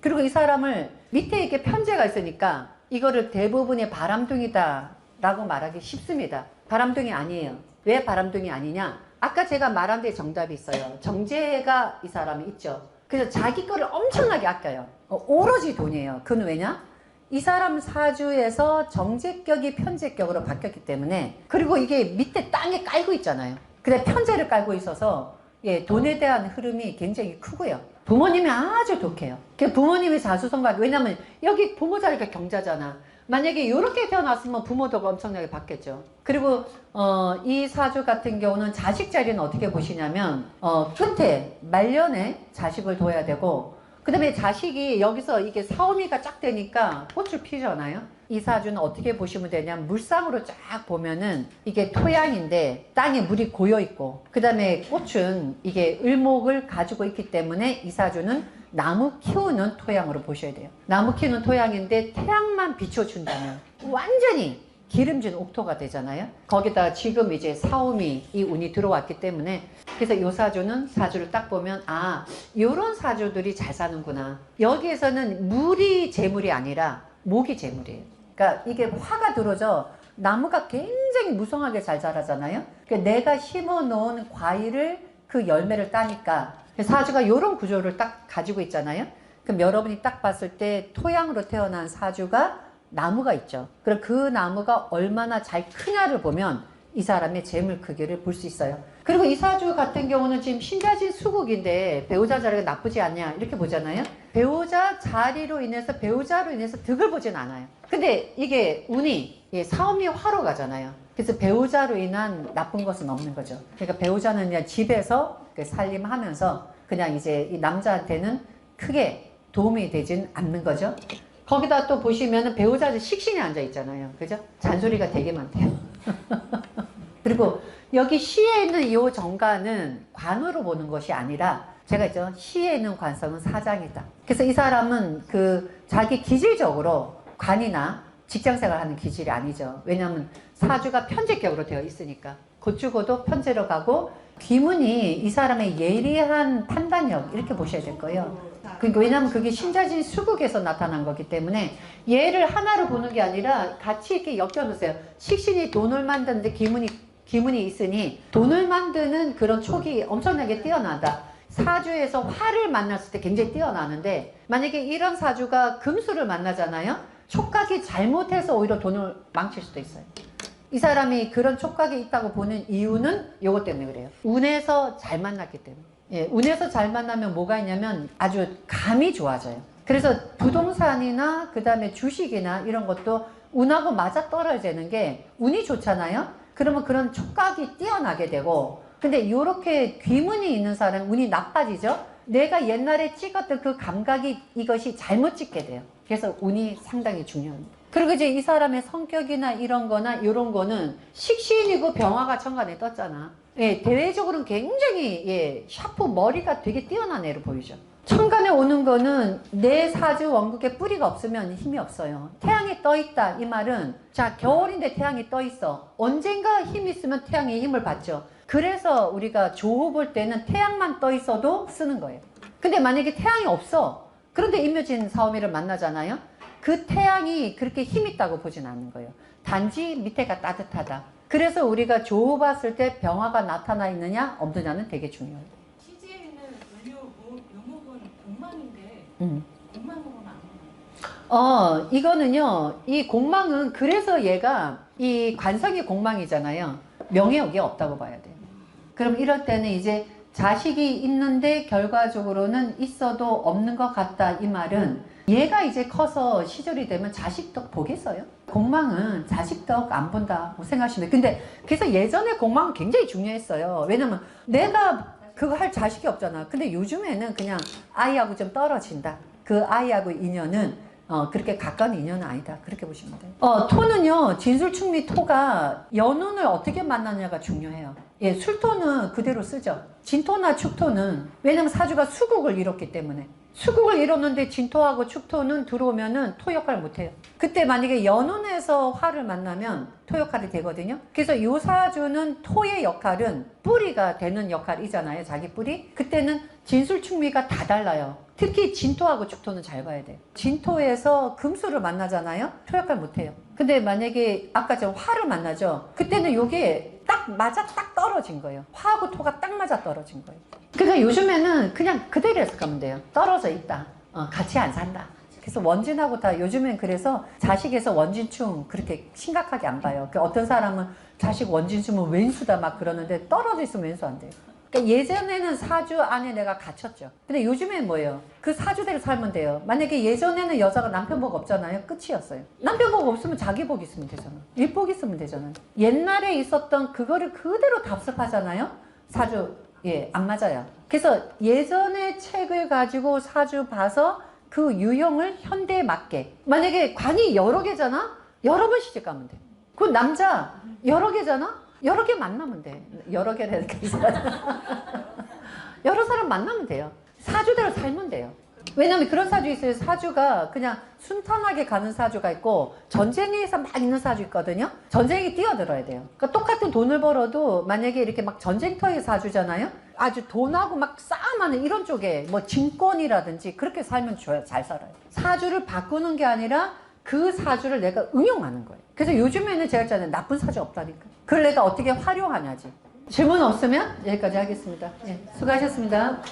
그리고 이 사람을 밑에 이렇게 편제가 있으니까 이거를 대부분의 바람둥이다 라고 말하기 쉽습니다. 바람둥이 아니에요. 왜 바람둥이 아니냐? 아까 제가 말한 데 정답이 있어요. 정제가 이 사람이 있죠. 그래서 자기 거를 엄청나게 아껴요. 오로지 돈이에요. 그건 왜냐? 이 사람 사주에서 정제격이 편제격으로 바뀌었기 때문에, 그리고 이게 밑에 땅에 깔고 있잖아요. 근데 편제를 깔고 있어서 예, 돈에 대한 흐름이 굉장히 크고요. 부모님이 아주 독해요. 부모님이 자수성가하고, 왜냐면 여기 부모 자리가 경자잖아. 만약에 이렇게 태어났으면 부모도가 엄청나게 바뀌었죠. 그리고 이 사주 같은 경우는 자식 자리는 어떻게 보시냐면 끝에 말년에 자식을 둬야 되고, 그 다음에 자식이 여기서 이게 사오미가 쫙 되니까 꽃을 피잖아요. 이 사주는 어떻게 보시면 되냐면 물상으로 쫙 보면은 이게 토양인데 땅에 물이 고여있고, 그 다음에 꽃은 이게 을목을 가지고 있기 때문에 이 사주는 나무 키우는 토양으로 보셔야 돼요. 나무 키우는 토양인데 태양만 비춰준다면 완전히 기름진 옥토가 되잖아요. 거기다가 지금 이제 사오미 이 운이 들어왔기 때문에, 그래서 이 사주는 사주를 딱 보면 아, 요런 사주들이 잘 사는구나. 여기에서는 물이 재물이 아니라 목이 재물이에요. 그러니까 이게 화가 들어져 나무가 굉장히 무성하게 잘 자라잖아요. 그러니까 내가 심어 놓은 과일을 그 열매를 따니까 사주가 요런 구조를 딱 가지고 있잖아요. 그럼 여러분이 딱 봤을 때 토양으로 태어난 사주가 나무가 있죠. 그럼 그 나무가 얼마나 잘 크냐를 보면 이 사람의 재물 크기를 볼 수 있어요. 그리고 이 사주 같은 경우는 지금 신자진 수국인데 배우자 자리가 나쁘지 않냐 이렇게 보잖아요. 배우자 자리로 인해서 배우자로 인해서 득을 보진 않아요. 근데 이게 운이 사오미 화로 가잖아요. 그래서 배우자로 인한 나쁜 것은 없는 거죠. 그러니까 배우자는 그냥 집에서 살림하면서 그냥 이제 이 남자한테는 크게 도움이 되진 않는 거죠. 거기다 또 보시면은 배우자들 식신이 앉아 있잖아요. 그죠? 잔소리가 되게 많대요. 그리고 여기 시에 있는 이 정관은 관으로 보는 것이 아니라, 제가 있죠. 시에 있는 관성은 사장이다. 그래서 이 사람은 자기 기질적으로 관이나 직장생활 하는 기질이 아니죠. 왜냐하면 사주가 편제격으로 되어 있으니까. 곧 죽어도 편제로 가고, 귀문이 이 사람의 예리한 판단력 이렇게 보셔야 될 거예요. 그러니까 왜냐하면 그게 신자진 수국에서 나타난 거기 때문에 얘를 하나로 보는 게 아니라 같이 이렇게 엮여놓으세요. 식신이 돈을 만드는데 기문이 있으니 돈을 만드는 그런 촉이 엄청나게 뛰어나다. 사주에서 화를 만났을 때 굉장히 뛰어나는데, 만약에 이런 사주가 금수를 만나잖아요. 촉각이 잘못해서 오히려 돈을 망칠 수도 있어요. 이 사람이 그런 촉각이 있다고 보는 이유는 요것 때문에 그래요. 운에서 잘 만났기 때문에. 예, 운에서 잘 만나면 뭐가 있냐면 아주 감이 좋아져요. 그래서 부동산이나 그 다음에 주식이나 이런 것도 운하고 맞아 떨어지는 게 운이 좋잖아요. 그러면 그런 촉각이 뛰어나게 되고, 근데 이렇게 귀문이 있는 사람은 운이 나빠지죠. 내가 옛날에 찍었던 그 감각이 이것이 잘못 찍게 돼요. 그래서 운이 상당히 중요합니다. 그리고 이제 이 사람의 성격이나 이런 거나 이런 거는 식신이고 병화가 천간에 떴잖아. 예, 대외적으로는 굉장히 샤프 머리가 되게 뛰어난 애로 보이죠. 천간에 오는 거는 내 사주 원국에 뿌리가 없으면 힘이 없어요. 태양이 떠 있다 이 말은, 자 겨울인데 태양이 떠 있어. 언젠가 힘이 있으면 태양의 힘을 받죠. 그래서 우리가 조호 볼 때는 태양만 떠 있어도 쓰는 거예요. 근데 만약에 태양이 없어. 그런데 임묘진 사오미를 만나잖아요. 그 태양이 그렇게 힘 있다고 보진 않는 거예요. 단지 밑에가 따뜻하다. 그래서 우리가 조호 봤을 때 병화가 나타나 있느냐 없느냐는 되게 중요해요. 시지에 있는 묘목은 공망인데 공망으로는 안 나와요. 이거는요, 이 공망은 그래서 얘가 이 관성이 공망이잖아요. 명예욕이 없다고 봐야 돼요. 그럼 이럴 때는 이제 자식이 있는데 결과적으로는 있어도 없는 것 같다 이 말은, 얘가 이제 커서 시절이 되면 자식 덕 보겠어요? 공망은 자식 덕 안 본다고 생각하시면 돼요. 근데 그래서 예전에 공망은 굉장히 중요했어요. 왜냐면 내가 그거 할 자식이 없잖아. 근데 요즘에는 그냥 아이하고 좀 떨어진다. 그 아이하고 인연은 그렇게 가까운 인연은 아니다. 그렇게 보시면 돼요. 토는요, 진술충미 토가 연운을 어떻게 만나냐가 중요해요. 예, 술토는 그대로 쓰죠. 진토나 축토는, 왜냐면 사주가 수국을 이뤘기 때문에. 수국을 이뤘는데 진토하고 축토는 들어오면은 토 역할을 못해요. 그때 만약에 연운에서 화를 만나면 토 역할이 되거든요. 그래서 요 사주는 토의 역할은 뿌리가 되는 역할이잖아요. 자기 뿌리. 그때는 진술충미가 다 달라요. 특히 진토하고 죽토는 잘 봐야 돼요. 진토에서 금수를 만나잖아요. 토역할 못해요. 근데 만약에 아까 저 화를 만나죠. 그때는 요게 딱 맞아 딱 떨어진 거예요. 화하고 토가 딱 맞아 떨어진 거예요. 그러니까 요즘에는 그냥 그대로 해서 가면 돼요. 떨어져 있다. 같이 안 산다. 그래서 원진하고 다 요즘엔 그래서 자식에서 원진충 그렇게 심각하게 안 봐요. 그러니까 어떤 사람은 자식 원진충은 왼수다 막 그러는데 떨어져 있으면 왼수 안 돼요. 그러니까 예전에는 사주 안에 내가 갇혔죠. 근데 요즘엔 뭐예요? 그 사주대로 살면 돼요. 만약에 예전에는 여자가 남편 복 없잖아요. 끝이었어요. 남편 복 없으면 자기 복 있으면 되잖아. 일복 있으면 되잖아요. 옛날에 있었던 그거를 그대로 답습하잖아요. 사주 안 맞아요. 그래서 예전의 책을 가지고 사주 봐서 그 유형을 현대에 맞게. 만약에 관이 여러 개잖아? 여러 번 시집 가면 돼. 그 남자 여러 개잖아? 여러 개 만나면 돼. 여러 개라니까 여러 사람 만나면 돼요. 사주대로 살면 돼요. 왜냐면 그런 사주 있어요. 사주가 그냥 순탄하게 가는 사주가 있고 전쟁에서 막 있는 사주 있거든요. 전쟁에 뛰어들어야 돼요. 그러니까 똑같은 돈을 벌어도 만약에 이렇게 막 전쟁터의 사주잖아요. 아주 돈하고 막 싸움하는 이런 쪽에 뭐 증권이라든지 그렇게 살면 좋아요. 잘 살아요. 사주를 바꾸는 게 아니라 그 사주를 내가 응용하는 거예요. 그래서 요즘에는 제가 했잖아요. 나쁜 사주 없다니까. 그걸 내가 어떻게 활용하냐지. 질문 없으면 여기까지 하겠습니다. 수고하셨습니다.